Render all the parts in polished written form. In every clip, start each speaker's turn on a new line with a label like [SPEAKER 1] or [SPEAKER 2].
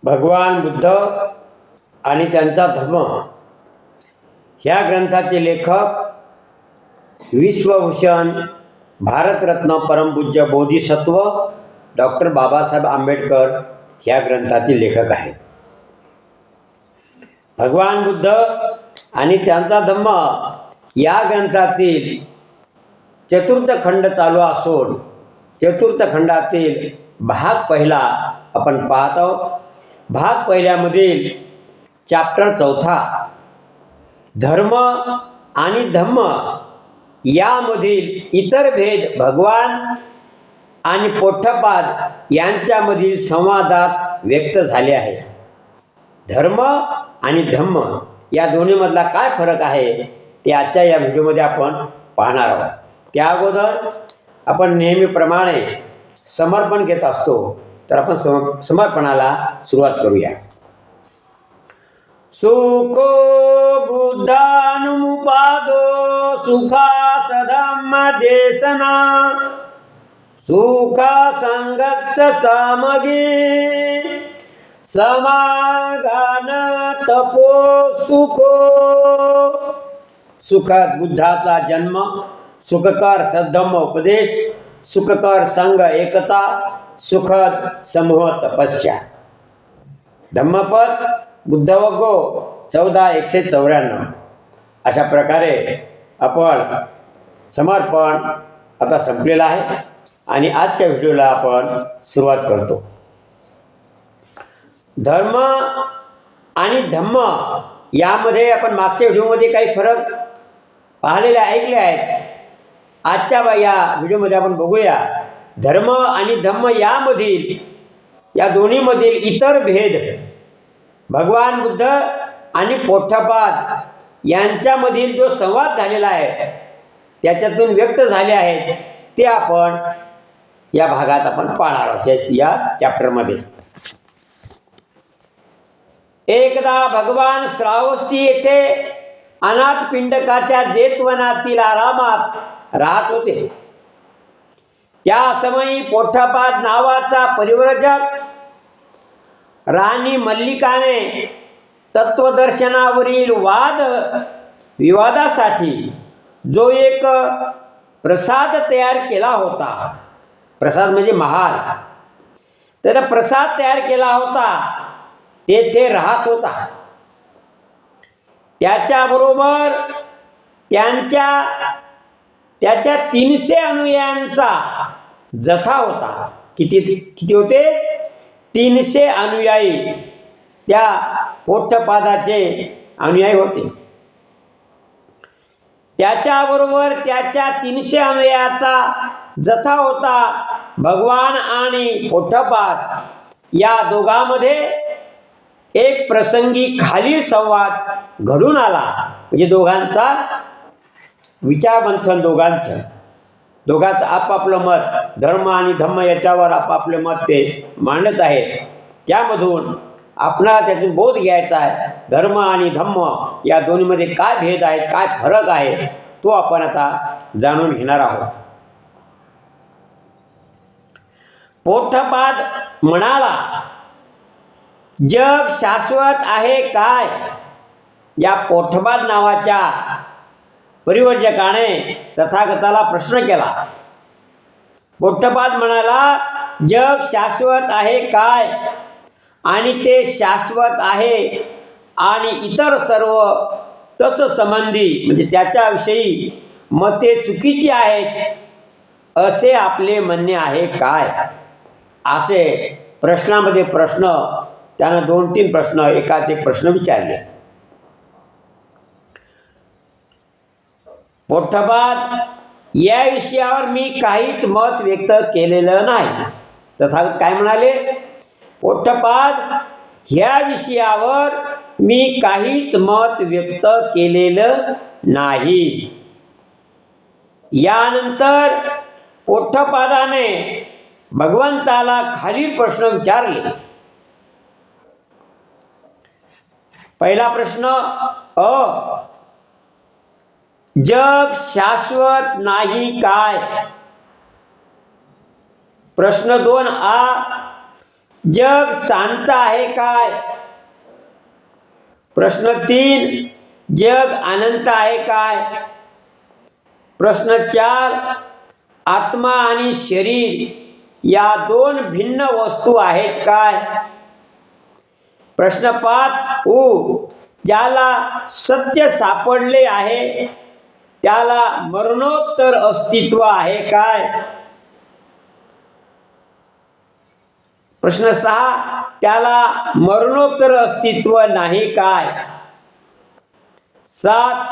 [SPEAKER 1] भगवान बुद्ध आणि त्यांचा धर्म ह्या ग्रंथाचे लेखक विश्वभूषण भारतरत्न परमपूज्य बोधिसत्व डॉक्टर बाबासाहेब आंबेडकर ह्या ग्रंथाचे लेखक आहेत. भगवान बुद्ध आणि त्यांचा धम्म या ग्रंथातील चतुर्थ खंड चालू असून चतुर्थ खंडातील भाग पहिला आपण पाहत आहोत. भाग पहिल्यामधील चॅप्टर चौथा धर्म आणि धम्म यामधील इतर भेद भगवान आणि पोठपाद यांच्यामधील संवादात व्यक्त झाले आहे. धर्म आणि धम्म या दोन्हीमधला काय फरक आहे ते आजच्या या व्हिडिओमध्ये आपण पाहणार आहोत. त्या अगोदर आपण नेहमीप्रमाणे समर्पण घेत असतो, तर आपण समर्पणाला सुरुवात करूया. सुखो बुद्धानुमुपादो सुखा सधम्म देशना सुखा संगस्स सामगी समागान तपो सुखो. सुखद बुद्धाचा जन्म, सुखकर सद्धम्म उपदेश, सुखकर संघ एकता, सुखद समूह तपस्या. धम्मपद बुद्धवग्गो 14:194. अशा प्रकारे आपण समर्पण आता संपलेलं आहे आणि आजच्या व्हिडिओला आपण सुरुवात करतो. धर्म आणि धम्म यामध्ये आपण मागच्या व्हिडिओमध्ये काही फरक पाहिलेले ऐकले आहेत. आजच्या या व्हिडिओमध्ये आपण बघूया धर्म आणि धम्म यामधील या दोन्हीमधील इतर भेद भगवान बुद्ध आणि पोठपाद यांच्यामधील जो संवाद झालेला आहे त्याच्यातून व्यक्त झाले आहेत ते आपण या भागात आपण पाहणार आहोत. या चॅप्टरमध्ये एकदा भगवान श्रावस्ती येथे अनाथ पिंडकाच्या जेतवनातील आरामात राहत होते. त्या समयी पोठपाद नावाचा परिव्राजक राणी मल्लिकाने तत्वदर्शनावरील वाद विवादासाठी जो एक प्रसाद तयार केला होता, प्रसाद म्हणजे महाल, तर प्रसाद तयार केला होता तेथे राहत होता. त्याच्याबरोबर त्याच्या 300 अनुयायांचा जथा होता. किती होते? 300 अनुयायी त्या पोठपादाचे अनुयायी होते. त्याच्याबरोबर त्याच्या 300 अनुयायाचा जथा होता. भगवान आणि पोठपाद या दोघांमध्ये एक प्रसंगी खालील संवाद घडून आला. म्हणजे दोघांचा विचारमंथन, दोघांचं आपापलं मत, धर्म आणि धम्म याच्यावर आपापले मत ते मांडत आहेत. त्यामधून आपणाला त्यातून बोध घ्यायचा आहे. धर्म आणि धम्म या दोन्हीमध्ये काय भेद आहेत, काय फरक आहे, तो आपण आता जाणून घेणार आहोत. पोठपाद म्हणाला, जग शाश्वत आहे काय? या पोठपाद नावाच्या परिवर्जकाने तथागताला प्रश्न केला. पोठपाद म्हणाला, जग शाश्वत आहे काय? आणि ते शाश्वत आहे आणि इतर सर्व तस संबंधी म्हणजे त्याच्याविषयी मते चुकीची आहेत असे आपले म्हणणे आहे काय? असे प्रश्नामध्ये प्रश्न त्यानं 2-3 प्रश्न एकात एक प्रश्न विचारले. पोठपाद, या विषयावर मी काहीच मत व्यक्त केलेलं नाही. तथागत काय म्हणाले? पोठपाद, ह्या विषयावर मी काहीच मत व्यक्त केलेलं नाही. यानंतर पोठपादाने भगवंताला खालील प्रश्न विचारले. पहिला प्रश्न जग शाश्वत नाही काय? प्रश्न 2 जग शांत आहे काय? प्रश्न 3, जग अनंत आहे काय? प्रश्न 4, आत्मा आणि शरीर या दोन भिन्न वस्तू आहेत काय? प्रश्न 5, ज्याला सत्य सापडले आहे त्याला मरणोत्तर अस्तित्व आहे काय? प्रश्न 6, त्याला मरणोत्तर अस्तित्व नाही काय? 7,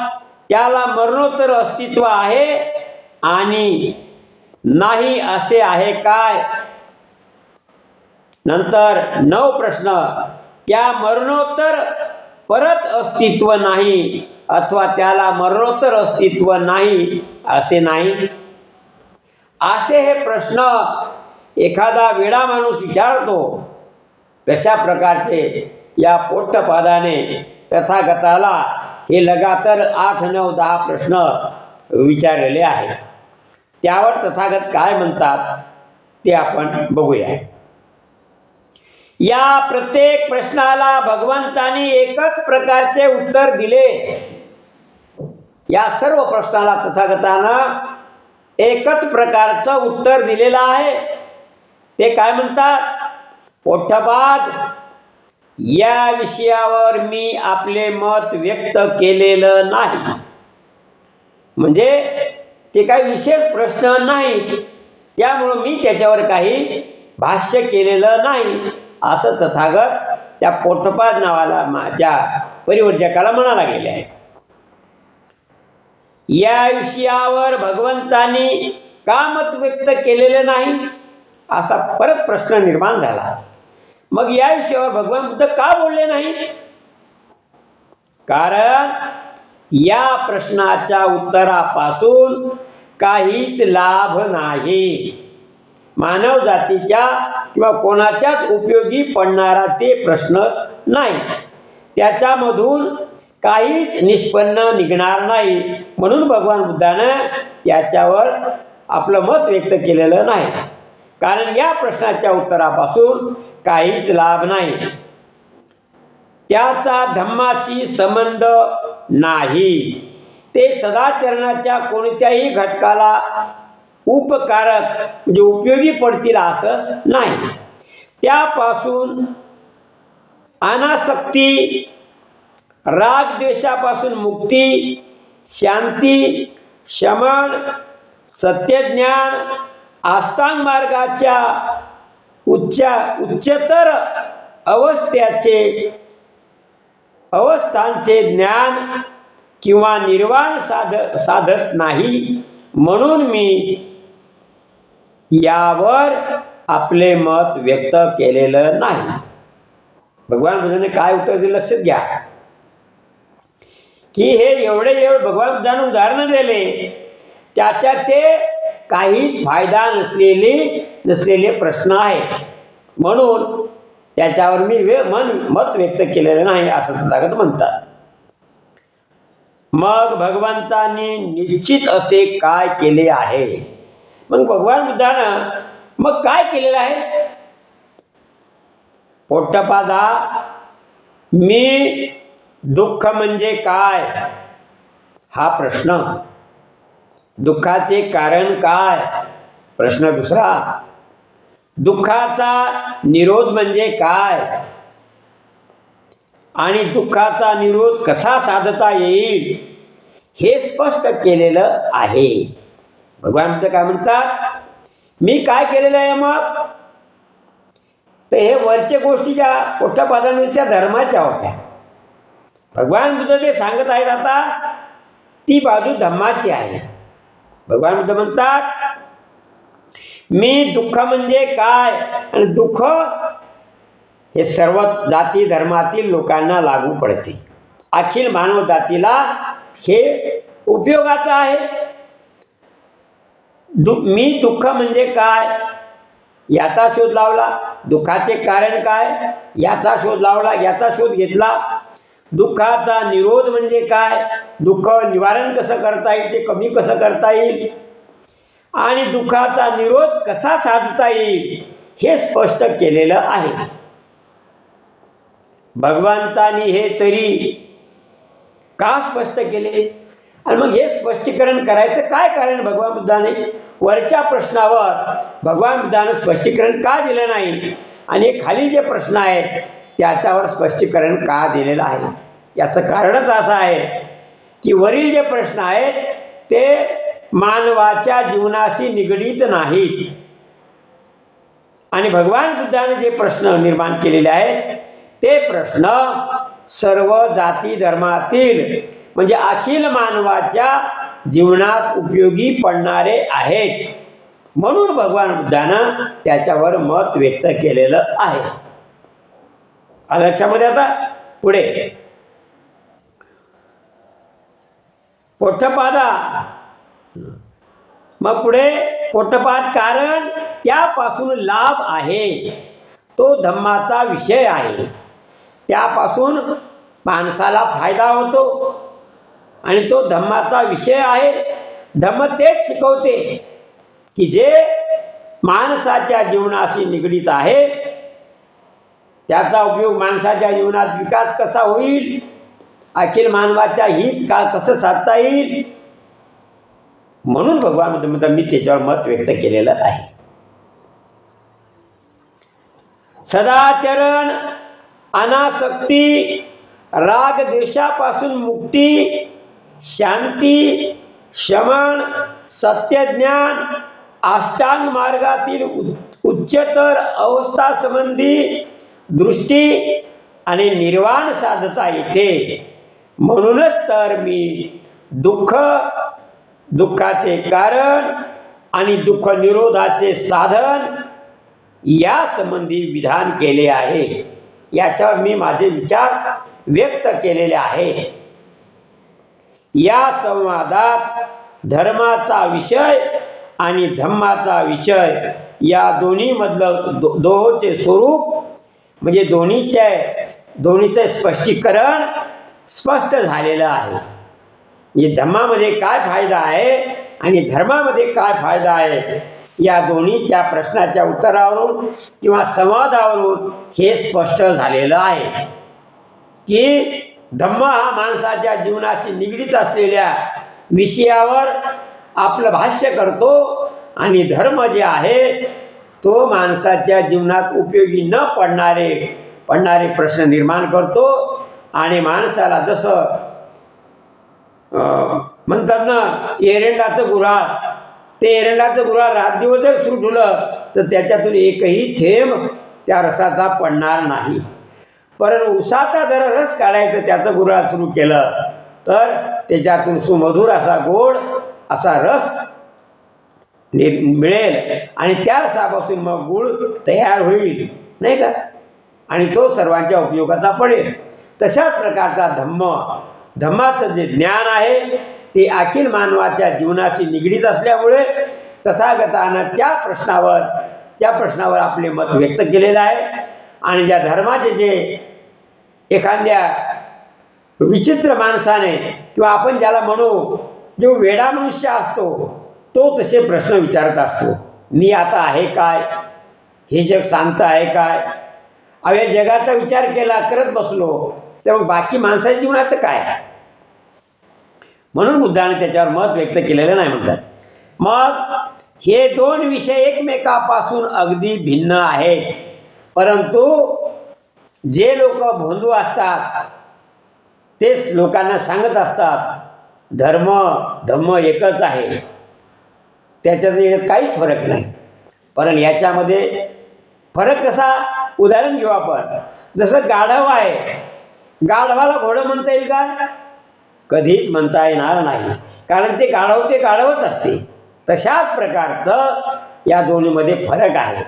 [SPEAKER 1] त्याला मरणोत्तर अस्तित्व आहे आणि नाही असे आहे काय? नंतर 9 प्रश्न, त्या मरणोत्तर परत अस्तित्व नाही अथवा त्याला मरणोत्तर अस्तित्व नाही असे नाही. असे हे प्रश्न एखादा वेडा माणूस विचारतो तशा प्रकारचे या पोट्टपादाने तथागताला हे लगातार 8, 9, 10 प्रश्न विचारलेले आहेत. त्यावर तथागत काय म्हणतात ते आपण बघूया. या प्रत्येक प्रश्नाला भगवंतांनी एकच प्रकारचे उत्तर दिले. या सर्व प्रश्नाला तथागतानं एकच प्रकारचं उत्तर दिलेलं आहे. ते काय म्हणतात? पोट्टपाद, या विषयावर मी आपले मत व्यक्त केलेलं नाही. म्हणजे ते काही विशेष प्रश्न नाहीत, त्यामुळं मी त्याच्यावर काही भाष्य केलेलं नाही असं तथागत त्या पोट्टपाद नावाला त्या परिवर्जकाला म्हणा लागलेले आहे. या विषयावर भगवंतांनी का मत व्यक्त केलेले नाही असा परत प्रश्न निर्माण झाला. मग या विषयावर भगवान बुद्ध का बोलले नाहीत? कारण या प्रश्नाच्या उत्तरापासून काहीच लाभ नाही. मानव जातीच्या किंवा कोणाच्याच उपयोगी पडणारा ते प्रश्न नाही. त्याच्यामधून काहीच निष्पन्न निघणार नाही. म्हणून भगवान बुद्धानं त्याच्यावर आपलं मत व्यक्त केलेलं नाही. कारण या प्रश्नाच्या उत्तरापासून काहीच लाभ नाही. त्याचा धम्माशी संबंध नाही. ते सदाचरणाच्या कोणत्याही घटकाला उपकारक म्हणजे उपयोगी पडतील असं नाही. त्यापासून अनासक्ती, राग द्वेषापासून मुक्ती, शांती, शमन, सत्यज्ञान, अष्टांग मार्गाच्या उच्चतर अवस्थांचे ज्ञान किंवा निर्वाण साधत नाही. म्हणून मी यावर आपले मत व्यक्त केलेलं नाही. भगवान बुद्धाने काय उत्तर दिलं लक्षात घ्या की हे एवढे भगवान बुद्धाने उदाहरणं दिले त्याच्यात ते काहीच फायदा नसलेले प्रश्न आहेत. म्हणून त्याच्यावर मी मत व्यक्त केलेलं नाही असं तथागत म्हणतात. मग भगवंतांनी निश्चित असे काय केले आहे? मग भगवान बुद्धानं मग काय केलेलं आहे? पोट्टपादा, मी दुःख म्हणजे काय हा प्रश्न. दुःखाचे कारण काय प्रश्न दुसरा. दुःखाचा निरोध म्हणजे काय आणि दुःखाचा निरोध कसा साधता येईल हे स्पष्ट केलेलं आहे. भगवान बुद्ध काय म्हणतात? मी काय केलेलं आहे मग? तर हे वरच्या गोष्टी ज्या पोट्टपादांमध्ये त्या धर्माच्या होत्या. भगवान बुद्ध जे सांगत आहेत आता ती बाजू धम्माची आहे. भगवान बुद्ध म्हणतात मी दुःख म्हणजे काय आणि दुःख हे सर्व जाती धर्मातील लोकांना लागू पडते. अखिल मानव जातीला हे उपयोगाचं आहे. मी दुःख म्हणजे काय याचा शोध लावला. दुःखाचे कारण काय याचा शोध लावला, याचा शोध घेतला. दुःखाचा निरोध म्हणजे काय, दुःख निवारण कसं करता येईल, ते कमी कसं करता येईल आणि दुःखाचा निरोध कसा साधता येईल हे स्पष्ट केलेलं आहे. भगवंतानी हे तरी का स्पष्ट केले आणि मग हे स्पष्टीकरण करायचं काय कारण भगवान बुद्धाने? वरच्या प्रश्नावर भगवान बुद्धाने स्पष्टीकरण का दिलं नाही आणि खाली जे प्रश्न आहेत त्याच्यावर स्पष्टीकरण का दिलेलं आहे? याचं कारणच असं आहे की वरील जे प्रश्न आहेत ते मानवाच्या जीवनाशी निगडीत नाहीत आणि भगवान बुद्धाने जे प्रश्न निर्माण केलेले आहेत ते प्रश्न सर्व जाती धर्मातील म्हणजे अखिल मानवाच्या जीवनात उपयोगी पडणारे आहेत. म्हणून भगवान बुद्धानं त्याच्यावर मत व्यक्त केलेलं आहे. आलं लक्षामध्ये? आता पुढे पोठपादा. मग पुढे पोठपाद, कारण त्यापासून लाभ आहे, तो धम्माचा विषय आहे. त्यापासून माणसाला फायदा होतो आणि तो धम्माचा विषय आहे. धम्म तेच शिकवते की जे माणसाच्या जीवनाशी निगडीत आहे, त्याचा उपयोग माणसाच्या जीवनात विकास कसा होईल, अखिल मानवाच्या हित का कसं साधता येईल, म्हणून भगवान बुद्धांनी त्याच्यावर मत व्यक्त केलेलं आहे. सदाचरण, अनासक्ती, राग द्वेषापासून मुक्ती, शांती, शमन, सत्यज्ञान, अष्टांग मार्गातील उच्चतर अवस्था संबंधी दृष्टी आणि निर्वाण साधता येते. म्हणूनच तर मी दुःखाचे कारण आणि दुःख निरोधाचे साधन या संबंधी विधान केले आहे. याच्यावर मी माझे विचार व्यक्त केलेले आहे. या संवादात धर्माचा विषय आणि धम्माचा विषय या दोन्हीमधलं दोहोचे स्वरूप म्हणजे दोन्हीचे स्पष्टीकरण स्पष्ट झालेलं आहे. म्हणजे धम्मामध्ये काय फायदा आहे आणि धर्मामध्ये काय फायदा आहे, या दोन्हीच्या प्रश्नाच्या उत्तरावरून किंवा संवादावरून हे स्पष्ट झालेलं आहे की धम्म हा माणसाच्या जीवनाशी निगडीत असलेल्या विषयावर आपलं भाष्य करतो आणि धर्म जे आहे तो माणसाच्या जीवनात उपयोगी न पडणारे प्रश्न निर्माण करतो आणि माणसाला जसं म्हणतात ना एरंडाचं गुऱ्हाळ, ते एरंडाचं गुऱ्हाळ रात दिवस जर सुरू ठेवलं तर त्याच्यातून एकही थेंब त्या रसाचा पडणार नाही. परंतु उसाचा जर रस काढायचं त्याचं गुऱ्हाळ सुरू केलं तर त्याच्यातून सुमधुर असा गोड असा रस मिळेल आणि त्या रसापासून मग गुळ तयार होईल, नाही का, आणि तो सर्वांच्या उपयोगाचा पडेल. तशाच प्रकारचा धम्माचं जे ज्ञान आहे ते अखिल मानवाच्या जीवनाशी निगडीत असल्यामुळे तथागतानं त्या प्रश्नावर आपले मत व्यक्त केलेलं आहे. आणि ज्या धर्माचे जे एखाद्या विचित्र माणसाने किंवा आपण ज्याला म्हणू जो वेडा मनुष्य असतो तो तसे प्रश्न विचारत असतो. मी आता आहे काय, हे जग शांत आहे काय, या जगाचा विचार करत बसलो तर मग बाकी माणसाच्या जीवनाचं काय? म्हणून बुद्धाने त्याच्यावर मत व्यक्त केलेलं नाही म्हणतात. मग हे दोन विषय एकमेकापासून अगदी भिन्न आहेत, परंतु जे लोक भोंदू असतात तेच लोकांना सांगत असतात धम्म एकच आहे, त्याच्यात काहीच फरक नाही. कारण याच्यामध्ये फरक कसा, उदाहरण घेऊ आपण. जसं गाढव आहे, गाढवाला घोडं म्हणता येईल का? कधीच म्हणता येणार नाही, कारण ते गाढवच असते. तशाच प्रकारचं या दोन्हीमध्ये फरक आहे.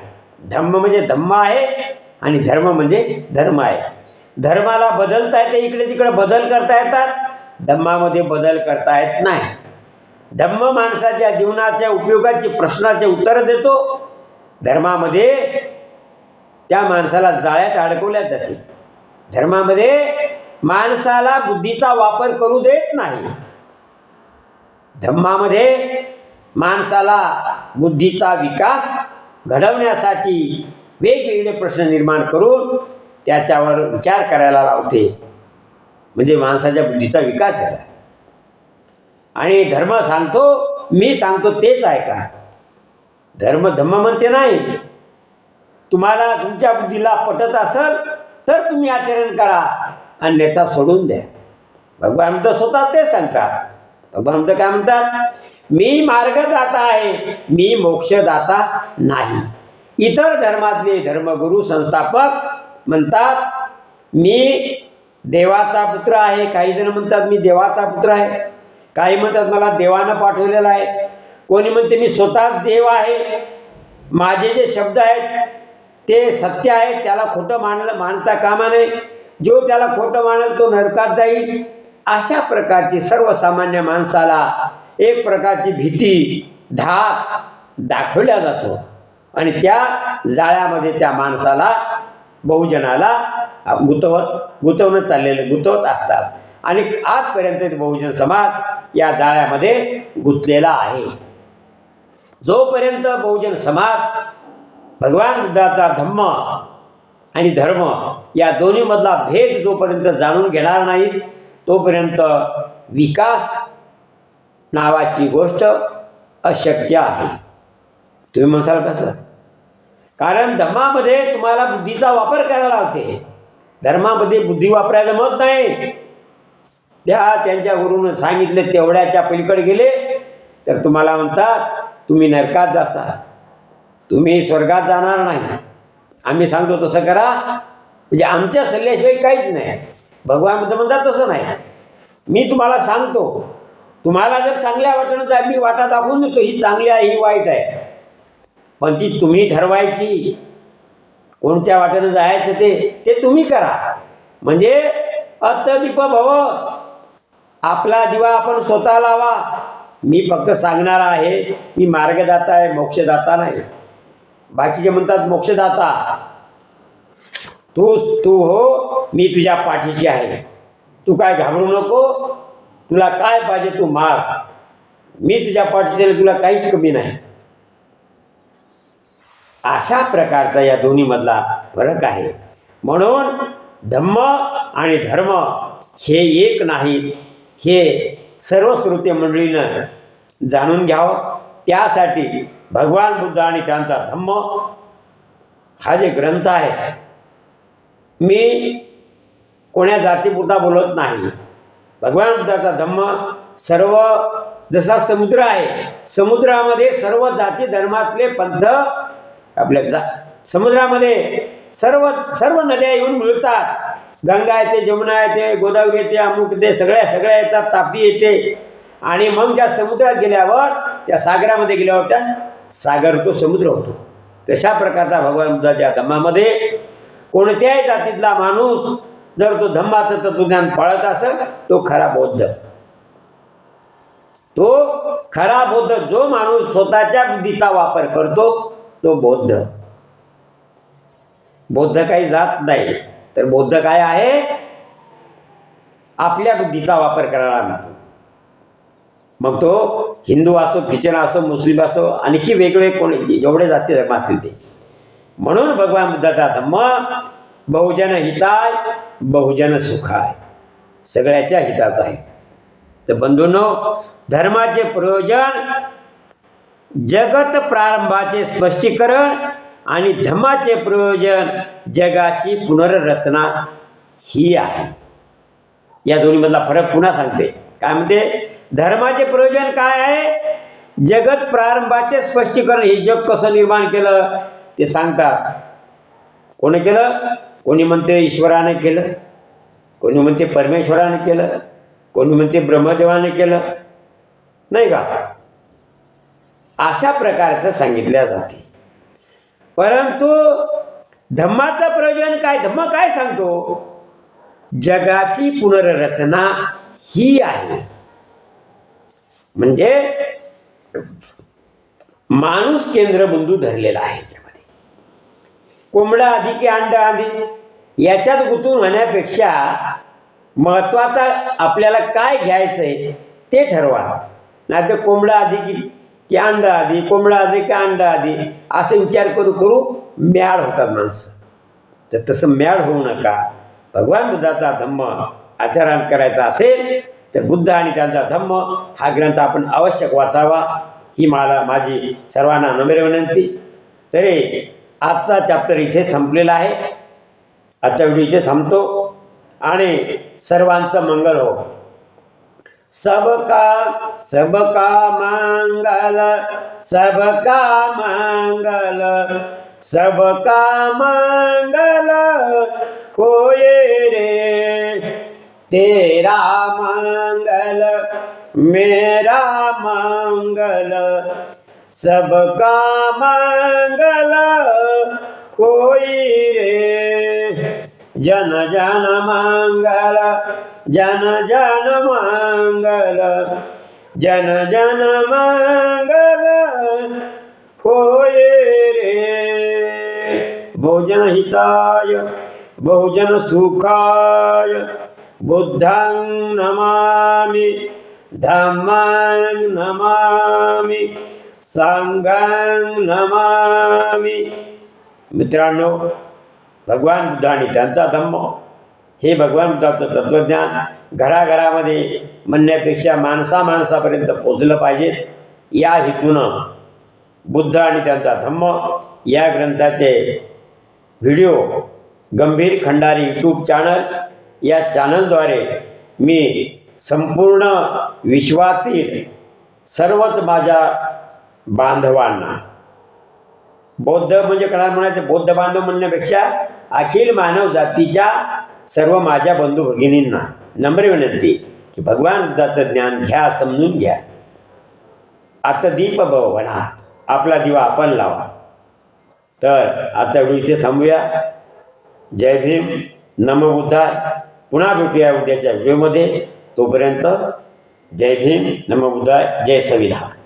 [SPEAKER 1] धम्म म्हणजे धम्म आहे आणि धर्म म्हणजे धर्म आहे. धर्माला बदलता येते, इकडे तिकडे बदल करता येतात, धम्मामध्ये बदल करता येत नाही. धम्म माणसाच्या जीवनाच्या उपयोगाची प्रश्नाचे उत्तर देतो, धर्मामध्ये त्या माणसाला जाळ्यात अडकवल्या जाते. धर्मामध्ये माणसाला बुद्धीचा वापर करू देत नाही. धम्मामध्ये माणसाला बुद्धीचा विकास घडवण्यासाठी वेगवेगळे प्रश्न निर्माण करून त्याच्यावर विचार करायला लावते. म्हणजे माणसाच्या बुद्धीचा विकास झाला. आणि धर्म सांगतो, मी सांगतो तेच ऐका. धर्म धम्म म्हणते नाही. तुम्हाला तुमच्या बुद्धीला पटत असेल तर तुम्ही आचरण करा, अन्यथा सोडून द्या. भगवान तर स्वतः तेच सांगतात. भगवान तर काय म्हणतात, मी मार्गदाता आहे, मी मोक्षदाता नाही. इतर धर्मातले धर्मगुरू संस्थापक म्हणतात मी देवाचा पुत्र आहे. काही जण म्हणतात मी देवाचा पुत्र आहे. काही म्हणतात मला देवानं पाठवलेला आहे. कोणी म्हणते मी स्वतःच देव आहे. माझे जे शब्द आहेत ते सत्य आहेत, त्याला खोटं मानता कामा नये. जो त्याला खोटं मानेल तो नरकात जाईल. अशा प्रकारची सर्वसामान्य माणसाला एक प्रकारची भीती, धाक दाखवल्या जातो. आणि त्या जाळ्यामध्ये त्या माणसाला, बहुजनाला गुंतवत असतात. आणि आजपर्यंत बहुजन समाज या जाळ्यामध्ये गुंतलेला आहे. जोपर्यंत बहुजन समाज भगवान बुद्धाचा धम्म आणि धर्म या दोन्हीमधला भेद जोपर्यंत जाणून घेणार नाही, तोपर्यंत विकास नावाची गोष्ट अशक्य आहे. तुम्ही म्हणाल कसं? कारण धम्मामध्ये तुम्हाला बुद्धीचा वापर करायला लावते. धर्मामध्ये बुद्धी वापरायला मत नाही. त्यांच्या गुरूनं सांगितले तेवढ्याच्या पलीकडे गेले तर तुम्हाला म्हणतात तुम्ही नरकात जासा, तुम्ही स्वर्गात जाणार नाही. आम्ही सांगतो तसं करा, म्हणजे आमच्या सल्ल्याशिवाय काहीच नाही. भगवान बुद्ध म्हणतात तसं नाही. मी तुम्हाला सांगतो, तुम्हाला जर चांगल्या वाटेनं जाय, मी वाटा दाखवून देतो, ही चांगली आहे ही वाईट आहे, पण ती तुम्ही ठरवायची. कोणत्या वाटेनं जायचं ते तुम्ही करा. म्हणजे अत्तदीप भव, आपला दिवा आपण स्वतः लावा. मी फक्त सांगणारा आहे, मी मार्गदाता आहे, मोक्षदाता नाही. बाकीचे म्हणतात मोक्षदाता, तू हो, मी तुझ्या पाठीशी आहे, तू काय घाबरू नको, तुला काय पाहिजे तू माग, मी तुझ्या पाठीशी आहे, तुला काहीच कमी नाही. अशा प्रकारचा या दोन्हीमधला फरक आहे. म्हणून धम्म आणि धर्म हे एक नाहीत, हे सर्व श्रोते मंडळीनं जाणून घ्यावं. त्यासाठी भगवान बुद्ध आणि त्यांचा धम्म हा जे ग्रंथ आहे, मी कोण्या जातीपुरता बोलत नाही. भगवान बुद्धाचा धम्म सर्व जसा समुद्र आहे, समुद्रामध्ये सर्व जाती धर्मातले पंथ आपल्या समुद्रामध्ये सर्व नद्या येऊन मिळतात. गंगा येते, जमुना येते, गोदावरी येते, अमुक येते, सगळ्या येतात, तापी येते. आणि मग त्या समुद्रात गेल्यावर, त्या सागरामध्ये गेल्यावर त्या सागर तो समुद्र होतो. तशा प्रकारचा भगवान बुद्धाच्या धम्मामध्ये कोणत्याही जातीतला माणूस जर तो धम्माचं तत्वज्ञान पाळत असेल तो खरा बौद्ध. तो खरा बौद्ध जो माणूस स्वतःच्या बुद्धीचा वापर करतो तो बौद्ध. बौद्ध काही जात नाही, तर बौद्ध काय आहे, आपल्या बुद्धीचा वापर करायला म्हणतो. मग तो हिंदू असो, ख्रिश्चन असो, मुस्लिम असो, आणखी वेगळे कोणी जेवढे जाती धर्म असतील ते. म्हणून भगवान बुद्धाचा धम्म बहुजन हिताय बहुजन सुखाय, सगळ्याच्या हिताचा आहे. तर बंधूंनो, धर्माचे प्रयोजन जगत प्रारंभाचे स्पष्टीकरण आणि धम्माचे प्रयोजन जगाची पुनर्रचना ही आहे. या दोन्हीमधला फरक पुन्हा सांगते. काय म्हणते? धर्माचे प्रयोजन काय आहे? जगत प्रारंभाचे स्पष्टीकरण. हे जग कसं निर्माण केलं ते सांगतात. कोणी केलं? कोणी म्हणते ईश्वराने केलं, कोणी म्हणते परमेश्वराने केलं, कोणी म्हणते ब्रह्मदेवाने केलं, नाही का? अशा प्रकारचं सांगितल्या जाते. परंतु धम्माचं प्रयोजन काय? धम्म काय सांगतो? जगाची पुनर्रचना ही आहे. म्हणजे माणूस केंद्रबिंदू धरलेला आहे. याच्यामध्ये कोंबडा आधी की अंडा आधी याच्यात गुंतून होण्यापेक्षा महत्त्वाचा आपल्याला काय घ्यायचं आहे ते ठरवा. नाही तर कोंबडा आधी की अंडा आधी, कोंबडा आधी की अंडा आधी, असे विचार करू करू मॅड होतात माणसं. तर तसं मॅड होऊ नका. भगवान बुद्धाचा धम्म आचरण करायचा असेल तर बुद्ध आणि त्यांचा धम्म हा ग्रंथ आपण आवश्यक वाचावा, ही मला माझी सर्वांना नम्र विनंती. तरी आजचा चॅप्टर इथे संपलेला आहे. आजचा व्हिडिओ इथे थांबतो आणि सर्वांचं मंगल हो. सबका मंगल, सबका मंगल, सबका मंगल होए रे. तेरा मंगल मेरा मंगल, सबका मंगल होई रे. जन जन मंगल, जन जन मंगल, जन जन मंगल होए रे. बहुजन हिताय बहुजन सुखाय बुद्धं नमामि, धम्मं नमामि, संघं नमामि. मित्रांनो, भगवान बुद्ध आणि त्यांचा धम्म हे भगवान बुद्धाचं तत्त्वज्ञान घराघरामध्ये म्हणण्यापेक्षा माणसापर्यंत पोचलं पाहिजे. या हेतूनं बुद्ध आणि त्यांचा धम्म या ग्रंथाचे व्हिडिओ गंभीर खंडारी यूट्यूब चॅनल या चॅनलद्वारे मी संपूर्ण विश्वातील सर्वच माझ्या बांधवांना, बौद्ध म्हणजे काय म्हणायचं, बौद्ध बांधव म्हणण्यापेक्षा अखिल मानव जातीच्या सर्व माझ्या बंधू भगिनींना नम्र विनंती की भगवान बुद्धाचं ज्ञान घ्या, समजून घ्या. आता दीप भव म्हणा, आपला दिवा आपण लावा. तर आजचा व्हिडिओ इथे थांबूया. जय भीम, नमो बुद्धाय. पुन्हा भेटूया उद्याच्या व्हिडिओमध्ये. तोपर्यंत जय भीम, नमो बुद्धाय, जय संविधान.